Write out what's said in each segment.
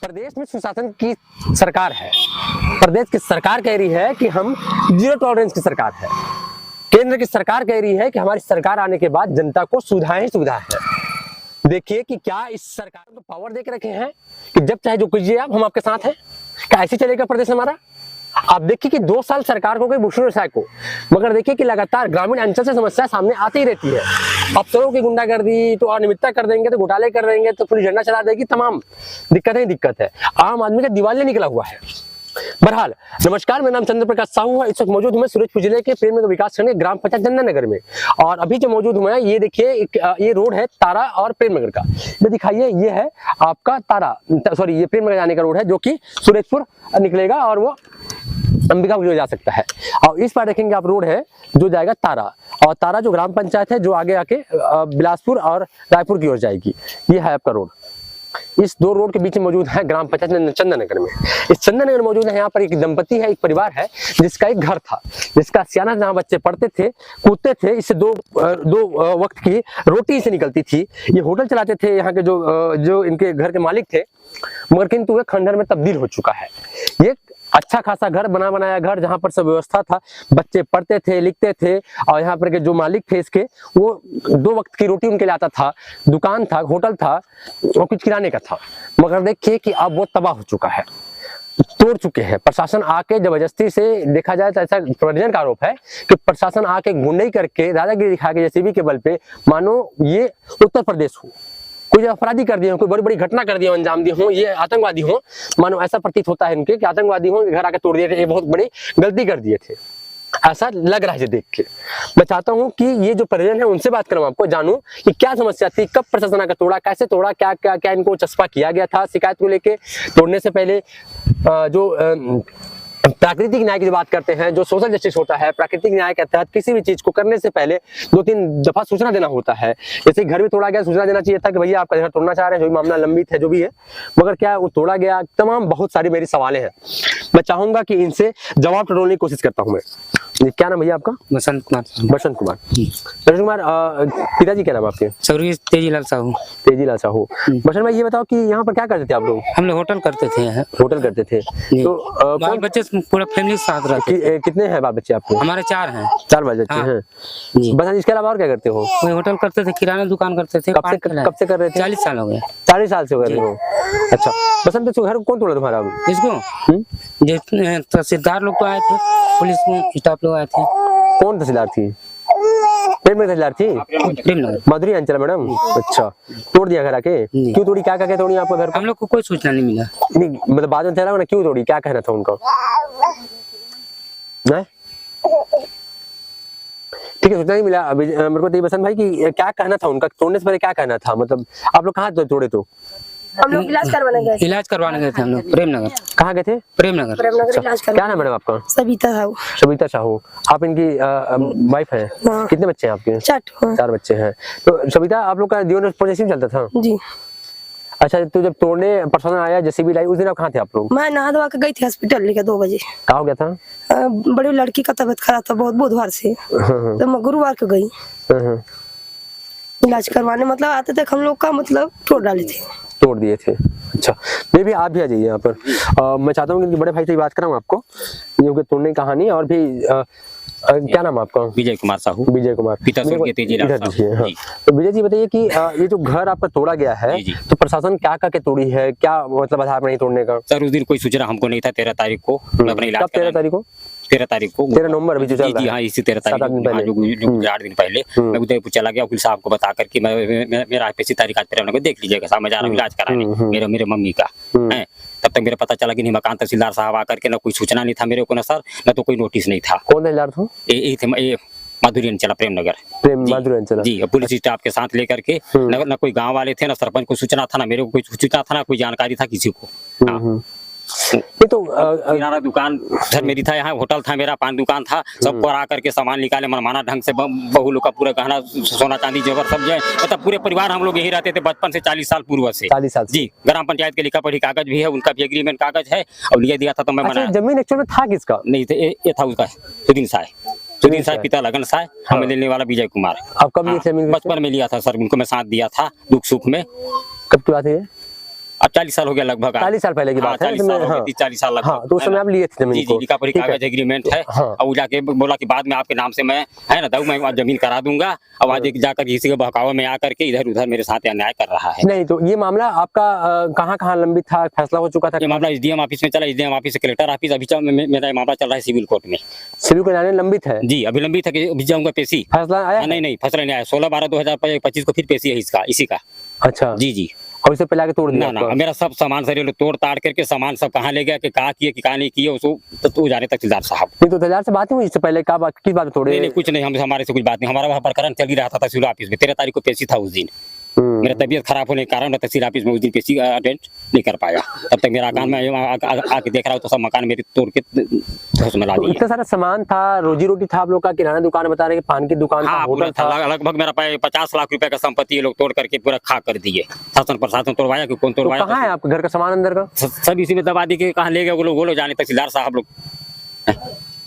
प्रदेश में सुशासन की सरकार है। प्रदेश की सरकार कह रही है कि हम जीरो टॉलरेंस की सरकार है। केंद्र की सरकार कह रही है कि हमारी सरकार आने के बाद जनता को सुविधाएं ही सुविधा है। देखिए कि क्या इस सरकार को पावर दे के रखे हैं कि जब चाहे जो कीजिए आप, हम आपके साथ हैं। क्या ऐसे चलेगा प्रदेश हमारा? आप देखिए कि 2 साल सरकार को गई भूषण व्यवसाय को, मगर देखिए कि लगातार ग्रामीण अंचल से समस्या सामने आती ही रहती है। अफसरों की गुंडागर्दी, तो अनियमितता कर देंगे, तो घोटाले कर देंगे, तो पुलिस झंडा चला देगी, तमाम दिक्कत है। आम आदमी का दिवालिया निकला हुआ है। बहरहाल, नमस्कार, मेरा नाम चंद्र प्रकाश साहू है। इस वक्त मौजूद हूँ मैं सूरजपुर जिले के प्रेम नगर विकास खंड ग्राम पंचायत चंदन नगर में। और अभी जो मौजूद हूँ मैं, ये देखिए ये रोड है तारा और प्रेम नगर का। ये दिखाइए, ये है आपका तारा, सॉरी ये प्रेम नगर जाने का रोड है, जो कि सूरजपुर निकलेगा और वो अंबिकापुर जा सकता है। और इस पार देखेंगे आप रोड है जो जाएगा तारा, और तारा जो ग्राम पंचायत है जो आगे आके बिलासपुर और रायपुर की ओर जाएगी। ये है आपका रोड। इस 2 रोड के बीच में मौजूद है ग्राम पंचायत चंदन नगर में। इस चंदन नगर में मौजूद है, यहाँ पर एक दंपति है, एक परिवार है जिसका एक घर था, जिसका सियाना जहाँ बच्चे पढ़ते थे, कूदते थे, इससे दो वक्त की रोटी से निकलती थी। ये होटल चलाते थे यहाँ के जो इनके घर के मालिक थे, मगर किंतु वे खंडहर में तब्दील हो चुका है। ये अच्छा खासा घर बना बनाया घर, जहाँ पर सब व्यवस्था था, बच्चे पढ़ते थे, लिखते थे, और यहाँ पर के जो मालिक थे इसके, वो 2 वक्त की रोटी उनके लिए आता था, दुकान था, होटल था और कुछ किराने का था। मगर देखिए कि अब वो तबाह हो चुका है, तोड़ चुके हैं। प्रशासन आके जबरदस्ती से, देखा जाए तो ऐसा प्रशासन का आरोप है कि प्रशासन आके गुंडई करके, दादागिरी दिखा के, जेसीबी के बल पे, मानो ये उत्तर प्रदेश हो, कोई अपराधी कर दिए हो, कोई बड़ी बड़ी घटना कर दिया, अंजाम दिए हो, ये आतंकवादी हो, मानो ऐसा प्रतीत होता है इनके कि आतंकवादी हो, घर आके तोड़ दिए थे, ये बहुत बड़ी गलती कर दिए थे, ऐसा लग रहा है देख के। मैं चाहता हूं कि ये जो परिजन है उनसे बात करूं, आपको जानूं कि क्या समस्या थी, कब प्रशासन आकर तोड़ा, कैसे तोड़ा, क्या क्या क्या इनको चस्पा किया गया था शिकायत को लेके। तोड़ने से पहले जो प्राकृतिक न्याय की जो बात करते हैं, जो सोशल जस्टिस होता है, प्राकृतिक न्याय के तहत किसी भी चीज को करने से पहले 2-3 दफा सूचना देना होता है। जैसे घर भी तोड़ा गया, सूचना देना चाहिए था कि भैया आपका घर तोड़ना चाह रहे हैं, जो भी मामला लंबित है, जो भी है, मगर क्या वो तोड़ा गया? तमाम बहुत सारी मेरी सवालें हैं, मैं चाहूंगा कि इनसे जवाब टटोलने की कोशिश करता हूँ मैं। क्या नाम भैया आपका? बसंत कुमार। बसंत कुमार। बसंत कुमार, पिताजी क्या नाम आपके? सौरी तेजीलाल साहू। तेजीलाल साहू। बसंत भाई, ये बताओ कि यहाँ पर क्या करते थे आप लोग? हम लोग होटल करते थे यहाँ। होटल करते थे, तो बाल बच्चे पूरा फैमिली साथ रहते। कितने हैं बाल बच्चे आपके? हमारे 4 हैं। 4 बाल बच्चे हैं। बस इसके अलावा और क्या करते हो? कोई होटल करते थे, किराना दुकान करते थे। कब से कर रहे थे? 40 साल हो गए। 40 साल से हो गए हो। अच्छा बसंत, तो घर कौन तोड़ा तुम्हारा? इसको तहसीलदार लोग तो आए थे, पुलिस में स्टाफ लोग आए थे। कौन तहसीलदार थी? प्रेम में तहसीलदार थी? मधुरी अंचल मैडम। अच्छा, तोड़ दिया घर आके? क्यों तोड़ी, क्या क्या तोड़ी आपका घर? हम लोग को कोई सूचना नहीं मिला। नहीं मतलब बाद में चला ना, क्यों तोड़ी, क्या कहना था उनका? ठीक है, सूचना नहीं मिला अभी मेरे को। तो बसंत भाई की क्या कहना था उनका, तोड़ने से पहले क्या कहना था? मतलब आप लोग कहाँ तोड़े? तो हम लोग इलाज करवाने गए थे हम लोग प्रेमनगर। कहाँ गए थे? प्रेमनगर इलाज क्या नाम मैडम आपका? सविता साहू। सविता साहू। आप इनकी वाइफ है? कितने बच्चे हैं आपके? 4 बच्चे हैं। तो सविता, आप लोग का जीवन प्रोजेक्ट चलता था जी? अच्छा, तो जब तोड़ने प्रशासन आया, जेसीबी लाई, उस दिन आप कहाँ थे आप लोग? मैं नहा धोवा के गई थी हॉस्पिटल लेके 2 बजे। क्या हो गया था? बड़ी लड़की का तबीयत खराब था बहुत, बुधवार से, तो मैं गुरुवार को गई इलाज करवाने। मतलब आते तक हम लोग का मतलब तोड़ दिए थे। अच्छा, मैं भी, आप भी आ जाइए यहाँ पर। मैं चाहता हूँ कि बड़े भाई से बात कराऊँ आपको, क्योंकि तोड़ने की कहानी। और भी क्या नाम आपका? विजय कुमार साहू। विजय कुमार, पिता स्वर्गीय तेजीलाल साहू। हाँ। तो विजय जी बताइए कि ये जो घर आपका तोड़ा गया है, तो प्रशासन क्या क्या तोड़ी है, क्या मतलब आधार नहीं तोड़ने का? सर उस दिन कोई सूचना हमको नहीं था। 13 तारीख को अपने इलाज। 13 तारीख को? 13 तारीख को, 13 नवंबर अभी जो चल रहा है। हाँ, इसी 13 तारीख को, 8 दिन पहले मैं उदयपुर चला गया, पुलिस साहब को बता करके मेरा 25 तारीख आज प्रेम नगर देख लीजिएगा साहब, मैं जा रहा हूँ इलाज कराने, मेरे मम्मी का है। तब तक मेरे पता चला कि नहीं, मकान तहसीलदार साहब आकर के, ना कोई सूचना नहीं था मेरे को, ना सर, ना तो कोई नोटिस नहीं था। कौन तहसीलदार था? यही थे माधुरी अंचला, प्रेम नगर। माधुरी अंचला जी। पुलिस स्टाफ के साथ लेकर के, ना कोई गांव वाले थे, ना सरपंच को सूचना था, ना मेरे को कोई सूचना था, ना कोई जानकारी था किसी को। ये तो किराना दुकान सर मेरी था, यहाँ होटल था मेरा, पान दुकान था, सब पर आकर के सामान निकाले मनमाना ढंग से। बहू लोग का पूरा गहना, सोना चांदी, जेवर सब जो है, मतलब पूरे परिवार हम लोग यही रहते थे बचपन से, 40 साल पूर्व से। 40 साल जी। ग्राम पंचायत के लिखा पढ़ी कागज भी है, उनका भी एग्रीमेंट कागज है, और लिया दिया था तो मैं अच्छा, जमीन एक्चुअली में था किसका? नहीं थे, ये था उसका सुदीन साय, पिता लगन साय, हमें लेने वाला विजय कुमार। आप कब लिए थे? बचपन में लिया था सर, उनको मैं साथ दिया था दुख सुख में। कब की बात है? अब 40 साल हो गया लगभग। 40 साल पहले की बात है। 40 साल हो गए, 30-40 साल लगभग। हाँ, तो उस समय आप लिए थे जमीन जी को। जी, लिखा पढ़ी ठीक है। कागज एग्रीमेंट है। हाँ। और वो जाके बोला कि बाद में आपके नाम से मैं है ना दऊ मैं जमीन करा दूंगा। अब आज जाकर किसी के बहकावे में आकर के इधर उधर मेरे साथ अन्याय कर रहा है। नहीं, तो ये मामला आपका कहाँ कहाँ लंबित था, फैसला हो चुका था? ये मामला एसडीएम ऑफिस में चला, एसडीएम ऑफिस से कलेक्टर ऑफिस, अभी मेरा मामला चल रहा है सिविल कोर्ट में। सिविल को जाने लंबित है, जी अभी लंबित है कि अभी जाऊंगा पेशी। फैसला आया? नहीं नहीं, फैसला नहीं आया। 16/12/2025 को फिर पेशी है इसका, इसी का। अच्छा जी जी। और इससे पहले आके तोड़ दिया ना आपको? मेरा सब सामान सर ये लोग तोड़ ताड़ करके सामान सब कहाँ ले गया कि कहाँ किए कि कहाँ नहीं किए, उसको तो जाने तहसीलदार साहब। नहीं, तो तहसीलदार से बात नहीं हुई इससे पहले? किस बात पे तोड़े? नहीं कुछ नहीं, हम हमारे से कुछ बात नहीं। हमारा वहाँ प्रकरण चल ही रहा था तहसील ऑफिस में। 13 तारीख को पेशी था उस दिन। मेरा तबीयत खराब होने के कारण मैं तहसील ऑफिस में उस दिन पेशी अटेंड नहीं कर पाया। तब तक मेरा मकान में आके देख रहा हूँ तो सब मकान मेरे तोड़ के धस में ला तो दिए। इतना सारा सामान था, रोजी रोटी था आप लोग का, किराना दुकान बता रहे हैं, पान की दुकान था, हाँ होटल था। लगभग मेरा 50 लाख रुपए का संपत्ति ये लोग तोड़ करके पूरा खा कर दिए। शासन प्रशासन तोड़वाया कि कौन तो तोड़वाया? कहाँ है आपके घर का सामान अंदर का? सब इसी में दबा दी कि कहाँ ले गए वो लोग जाने, तहसीलदार साहब लोग।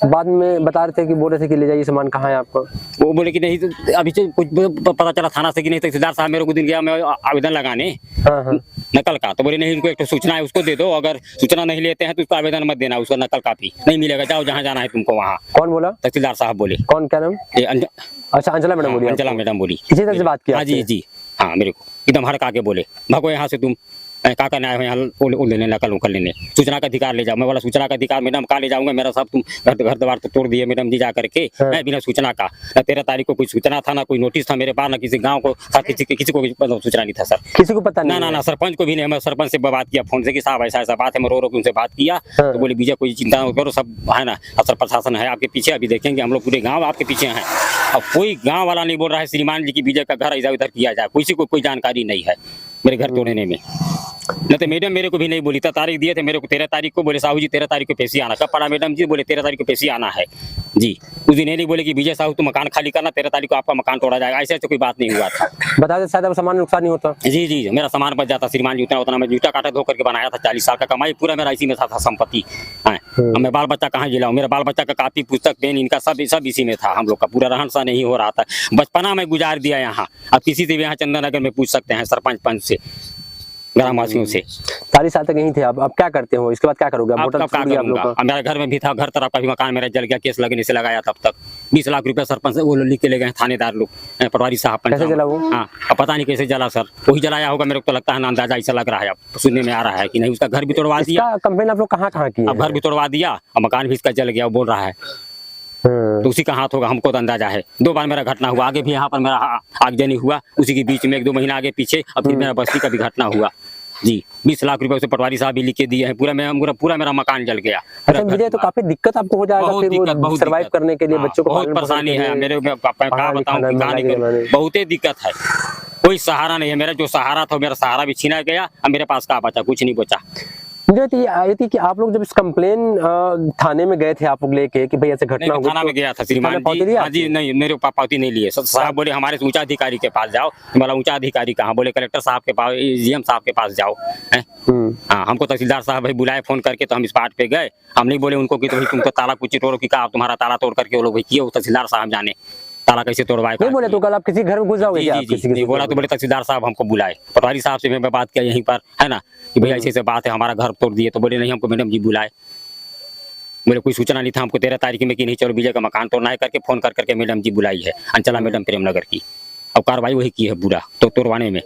बाद में बता रहे थे कि बोल रहे थे कि ले जाइए सामान, कहाँ है आपका? वो बोले कि नहीं, तो अभी से कुछ पता चला थाना से कि नहीं, तहसीलदार साहब मेरे को दिन गया मैं आवेदन लगाने हाँ हाँ। नकल का, तो बोले नहीं इनको एक सूचना है उसको दे दो, अगर सूचना नहीं लेते हैं तो उसको आवेदन मत देना, उसका नकल कापी नहीं मिलेगा, जाओ जहाँ जाना है तुमको वहाँ। कौन बोला? तहसीलदार साहब बोले। कौन, क्या नाम? ये अच्छा, अंजला मैडम बोली? अंजला मैडम बोली। इसी तरह से बात किया हाँ जी आपसे? जी हाँ, मेरे को एकदम हड़का आके बोले भागो यहाँ से तुम, का करना है यहाँ लेने नकल उकल लेने, सूचना का अधिकार ले जाओ। मैं बोला सूचना का अधिकार मैडम कहाँ ले जाऊंगा, मेरा सब तुम घर द्वार तो तोड़ दिए मैडम जी जा करके। हाँ। बिना सूचना का, ना 13 तारीख को कोई सूचना था, ना कोई नोटिस था मेरे पास, ना किसी गाँव को था, किसी को सूचना नहीं था सर। किसी को पता नहीं? ना सरपंच को भी नहीं। मैं सरपंच से बात किया फोन से कि साहब ऐसा ऐसा बात है, मैं रो उनसे बात किया। हाँ। तो बोले विजय कोई चिंता मत करो, सब है ना, अफसर प्रशासन है आपके पीछे, अभी देखेंगे हम लोग, पूरे गाँव आपके पीछे हैं। अब कोई गाँव वाला नहीं बोल रहा है श्रीमान जी की विजय का घर इधर उधर किया जाए, किसी को कोई जानकारी नहीं है मेरे घर तोड़ने में। न तो मैडम मेरे को भी नहीं बोली, तारीख दिए थे मेरे को 13 तारीख को, बोले साहू जी 13 तारीख को पेशी आना। कब पड़ा मैडम जी? बोले 13 तारीख को पेशी आना है जी। उस दिन नहीं बोले कि विजय साहू तुम मकान खाली करना, 13 तारीख को आपका मकान तोड़ा जाएगा, ऐसे कोई बात नहीं हुआ था। बता देते शायद अब सामान नुकसान नहीं होता। जी जी, मेरा सामान बच जाता श्रीमान जी, उतना मैं जूता काटा धो करके बनाया था, 40 साल का कमाई पूरा मेरा इसी में था संपत्ति। मैं बाल बच्चा कहाँ जिलाऊं, मेरा बाल बच्चा का कापी पुस्तक पेन इनका सब इसी में था। हम लोग का पूरा रहन सहन नहीं हो रहा था, बचपना में गुजार दिया यहाँ। अब किसी से भी यहाँ चंदन नगर में पूछ सकते हैं, सरपंच पंच से, ग्रामवासियों से। 40 साल तक यहीं थे आप, अब क्या करते हो? इसके बाद क्या करोगे? अब क्या करूंगा? मेरा घर में भी था, घर तरफ का भी मकान मेरा जल गया, केस लगने से लगाया तब तक 20 लाख रुपया सरपंच वो लिख के ले गए थानेदार लोग, पटवारी साहब। कैसे जला वो? हाँ, अब पता नहीं कैसे जला सर, वही जलाया होगा मेरे को तो लगता है ना, अंदाजा ऐसा लग रहा है, अब सुनने में आ रहा है कि नहीं। उसका घर भी तोड़वा दिया, कंप्लेन आप लोग कहाँ कहाँ की? अब घर भी तोड़वा दिया और मकान भी इसका जल गया, वो बोल रहा है। तो उसी का हाथ होगा, हमको तो अंदाजा है। 2 बार मेरा घटना हुआ, आगे भी यहाँ पर मेरा आगजनी हुआ, उसी के बीच में 1-2 महीना आगे पीछे, अब फिर मेरा बस्ती का भी घटना हुआ जी। 20 लाख रुपए उसे पटवारी साहब भी लिख के दिए हैं, पूरा मेरा मकान जल गया। अच्छा विजय, तो काफी दिक्कत आपको हो जाएगा फिर वो सर्वाइव करने के लिए, बच्चों को बहुत परेशानी है मेरे, कहाँ बताऊं, बहुत दिक्कत है। कोई सहारा नहीं है मेरा, जो सहारा था मेरा सहारा भी छीना गया, अब मेरे पास क्या बचा? कुछ नहीं बचा। मुझे तो ये आई थी कि आप लोग जब इस कंप्लेन थाने में गए थे आप लोग लेके कि भाई ऐसे घटना हो गई, थाना में गया था श्रीमान जी। हाँ जी, नहीं मेरे पावती नहीं लिए। साहब बोले हमारे से ऊंचा अधिकारी के पास जाओ। बोला ऊंचा अधिकारी कहाँ? बोले कलेक्टर साहब के पास, जीएम साहब के पास जाओ। हाँ, हमको तहसीलदार साहब भाई बुलाए फोन करके, तो हम इस पार्ट पे गए। हम नहीं बोले उनको कि तो भाई तुमको ताला कुछ तोड़ो, कि तुम्हारा ताला तोड़ करके वो लोग भाई किए, तहसीलदार साहब जाने ताला कैसे तोड़वाए। नहीं बोले तो कल आप किसी घर में घुस जाओगे? जी, बोला तो बोले तहसीलदार साहब हमको बुलाए, पटवारी साहब से मैं बात किया यहीं पर, है ना, कि भैया ऐसे बात है, हमारा घर तोड़ दिए। तो बोले नहीं, हमको मैडम जी बुलाए। बोले कोई सूचना नहीं था हमको 13 तारीख में कि नहीं चलो विजय का मकान तोड़ना है करके फोन कर करके मैडम जी बुलाई है, अंचला मैडम प्रेमनगर की। अब कार्रवाई वही की है पूरा तो तोड़वाने में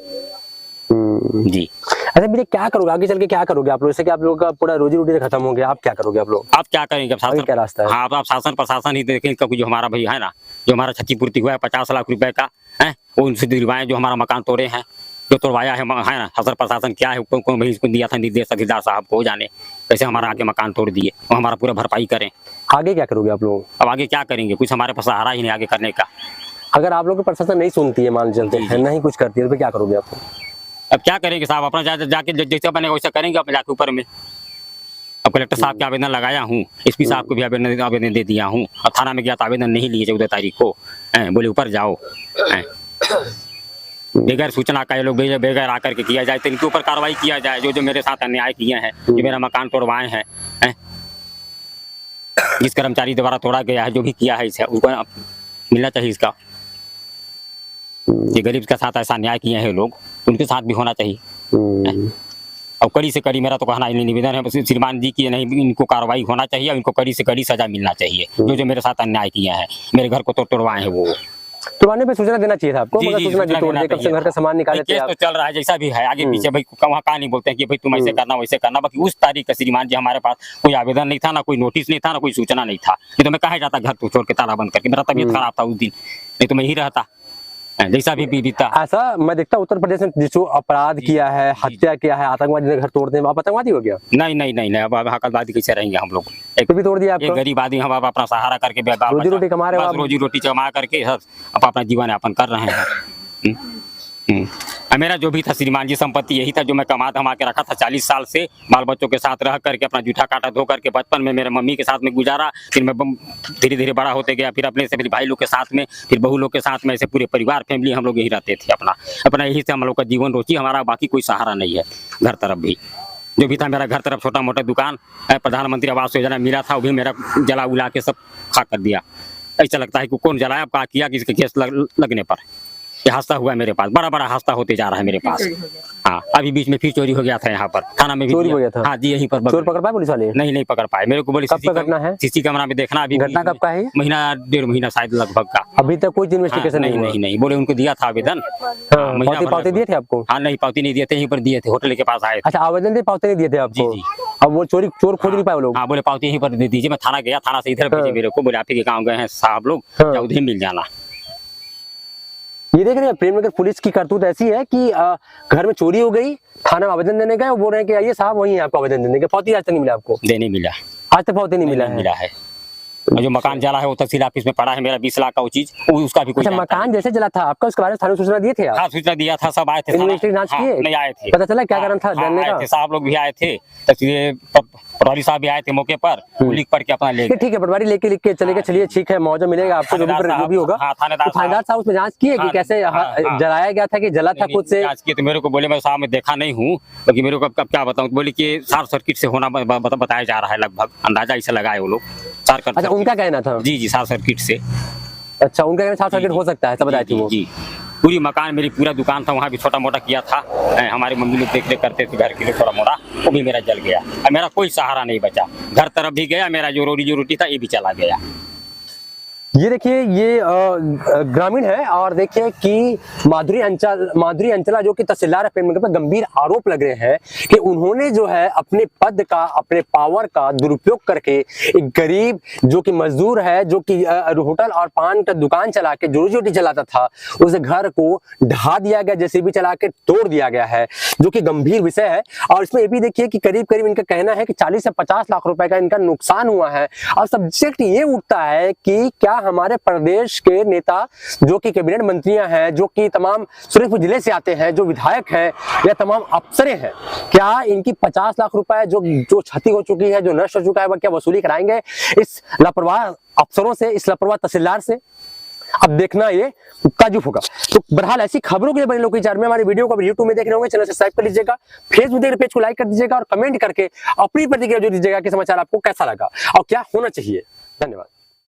जी। अच्छा विजय, क्या करोगे आगे चल के? क्या करोगे आप लोग? जैसे कि आप लोगों का पूरा रोजी रोटी खत्म हो गया, आप क्या करोगे आप लोग? आप क्या करेंगे? शासन क्या रास्ता है? हाँ, आप शासन प्रशासन ही देखें, क्योंकि जो हमारा भाई है ना, जो हमारा क्षतिपूर्ति हुआ है 50 लाख रुपए का है, वो उनसे दिलवाएं जो हमारा मकान तोड़े हैं, जो तोड़वाया है ना। शासन प्रशासन क्या है, कौन भाई इसको दिया था निर्देश तहसीलदार साहब को, जाने कैसे हमारा आगे मकान तोड़ दिए, वो हमारा पूरा भरपाई करें। आगे क्या करोगे आप लोग? अब आगे क्या करेंगे? कुछ हमारे पास सहारा ही नहीं आगे करने का। अगर आप लोग की प्रशासन नहीं सुनती है, मान चलते हैं नहीं कुछ करती है, तो क्या करोगे आप? अब क्या करेंगे साहब, अपना जाके जैसे बनेगा वैसा करेंगे अपने जाके ऊपर में। अब कलेक्टर साहब के आवेदन लगाया हूँ, एसपी साहब को भी आवेदन दे दिया हूँ, और थाना में गया तो आवेदन नहीं लिए 14 तारीख को, बोले ऊपर जाओ। बगैर सूचना का ये लोग बगैर आकर के किया जाए, तो इनके ऊपर कार्रवाई किया जाए, जो मेरे साथ अन्याय किए हैं, जो मेरा मकान तोड़वाए हैं, जिस कर्मचारी द्वारा तोड़ा गया है, जो भी किया है इसे उसको मिलना चाहिए इसका। ये गरीब के साथ ऐसा अन्याय किए हैं लोग, उनके साथ भी होना चाहिए। और कड़ी से कड़ी मेरा तो कहना ही निवेदन है श्रीमान जी की नहीं इनको कार्रवाई होना चाहिए और इनको कड़ी से कड़ी सजा मिलना चाहिए जो मेरे साथ अन्याय किया है मेरे घर को तो तोड़वाए हैं वो तोड़वाने पे सूचना देना चाहिए था आपको मगर सूचना नहीं तोड़ दिया कब से घर का सामान निकाले थे केस तो चल रहा है जैसा भी है आगे पीछे भाई वहाँ कहा नहीं बोलते हैं कि भाई तुम ऐसे करना वैसे करना बाकी उस तारीख का श्रीमान जी हमारे पास कोई आवेदन नहीं था ना कोई नोटिस नहीं था ना कोई सूचना नहीं था नहीं तो मैं कहा जाता घर को छोड़ के ताला बंद करके मेरा तबीयत खराब था उस दिन नहीं तो मैं ही रहता जैसा भी बीता। ऐसा मैं देखता उत्तर प्रदेश में जो अपराध किया है हत्या किया है आतंकवादी ने घर तोड़ते हैं आप आतंकवादी हो गया नहीं अब आतंकवादी कैसे रहेंगे हम लोग एक भी तोड़ दिया एक गरीब आदमी हम अपना सहारा करके रोजी रोटी कमा रहे हो रोजी रोटी कमा करके अपना जीवन यापन कर रहे हैं। मेरा जो भी था श्रीमान जी संपत्ति यही था जो मैं कमा धमा के रखा था 40 साल से बाल बच्चों के साथ रह करके अपना जूठा काटा धो करके बचपन में मेरे मम्मी के साथ में गुजारा फिर मैं धीरे धीरे बड़ा होते गया फिर अपने से मेरे भाई लोग के साथ में फिर बहू लोग के साथ में ऐसे पूरे परिवार फैमिली हम लोग यही रहते थे अपना यही से हम लोग का जीवन रोची हमारा बाकी कोई सहारा नहीं है। घर तरफ भी जो भी था मेरा घर तरफ छोटा मोटा दुकान प्रधानमंत्री आवास योजना मिला था वो भी मेरा जला उला के सब खा कर दिया। ऐसा लगता है कि कौन जलाया क्या किया किसके केस लगने पर ये हादसा हुआ मेरे पास बड़ा हादसा होते जा रहा है मेरे पास। हाँ अभी बीच में फिर चोरी हो गया था यहाँ पर थाना में भी चोरी हो गया था। हाँ जी यहीं पर चोर पकड़ पाए पुलिस वाले नहीं पकड़ पाए मेरे को बोले सीसी कैमरा में देखना अभी घटना कब का है महीना 1.5 महीना शायद लगभग का अभी तक कोई इन्वेस्टिगेशन नहीं बोले उनको दिया था आवेदन पावती दिए थे आपको हाँ नहीं पावती नहीं दिए थे यहीं पर दिए थे होटल के पास आए। अच्छा आवेदन दे पावती नहीं दिए थे आपको अब वो चोर खोज नहीं पाए लोग। हाँ बोले पावती यहीं पर दे दीजिए मैं थाना गया थाना से इधर भेजे मेरे को बोले आप ही के गाँव गए हैं साहब लोग उधर मिल जाना। ये देख रहे हैं प्रेम नगर पुलिस की करतूत ऐसी है कि घर में चोरी हो गई थाना में आवेदन देने गए वो बोल रहे हैं कि आइए साहब वहीं आपको आवेदन देने के पावती आज तक नहीं मिला आपको देने मिला आज तक पावती नहीं मिला है। जो मकान जला है वो तहसील ऑफिस में पड़ा है मेरा 20 लाख का वो चीज उसका भी कुछ मकान जैसे जला था आपका उसके बारे में थाने सूचना दिए थे हाँ सूचना दिया था सब आए थे जांच किए नहीं आए थे पता चला क्या कारण था जानने का साहब लोग भी आए थे पटवारी साहब भी आए थे मौके पर लिख पढ़ के अपना ले गए। ठीक है पटवारी लेके लिख के चलेगा चलिए ठीक है मुआवजा मिलेगा आपको जो भी होगा। थानेदार साहब उसमें जांच किए कि कैसे जलाया गया था कि जला था खुद से जांच किए तो मेरे को बोले मैं साहब में देखा नहीं हूँ बाकी मेरे को अब क्या बताऊँ बोले कि शॉर्ट सर्किट से होना बताया जा रहा है लगभग अंदाजा इसे लगाए वो लोग। अच्छा उनका कहना था जी शॉर्ट सर्किट से। अच्छा उनका कहना शॉर्ट सर्किट हो सकता है सब बताए थे वो जी पूरी मकान मेरी पूरा दुकान था वहाँ भी छोटा मोटा किया था हमारी मम्मी लोग देख रेख करते थे घर के लिए थोड़ा मोटा वो भी मेरा जल गया और मेरा कोई सहारा नहीं बचा घर तरफ भी गया मेरा जो रोटी था ये भी चला गया। ये देखिए ये ग्रामीण है और देखिए कि माधुरी अंचला जो कि तहसीलदार प्रेम नगर पर गंभीर आरोप लग रहे हैं कि उन्होंने जो है अपने पद का अपने पावर का दुरुपयोग करके एक गरीब जो कि मजदूर है जो कि होटल और पान का दुकान चला के रोजी रोटी चलाता था उस घर को ढा दिया गया जेसीबी चला के तोड़ दिया गया है जो कि गंभीर विषय है। और इसमें ये भी देखिए कि करीब इनका कहना है कि 40 से 50 लाख रुपए का इनका नुकसान हुआ है। और सब्जेक्ट ये उठता है कि क्या हमारे प्रदेश के नेता जो कि कैबिनेट मंत्रियां हैं जो कि तमाम सूरजपुर जिले से आते हैं जो विधायक हैं या तमाम अफसरें हैं क्या इनकी 50 लाख रुपए जो क्षति हो चुकी है जो नष्ट हो चुका है वह क्या वसूली कराएंगे इस लापरवाह अफसरों से इस लापरवाह तहसीलदार से। अब देखना ये ताजुब होगा। तो बहरहाल ऐसी खबरों के लिए बने लोग विचार में हमारे वीडियो को यूट्यूब में देख रहे होंगे चैनल सब्सक्राइब कर लीजिएगा फेसबुक देख पेज को लाइक कर दीजिएगा और कमेंट करके अपनी प्रतिक्रिया जो दीजिएगा कि समाचार आपको कैसा लगा और क्या होना चाहिए। धन्यवाद।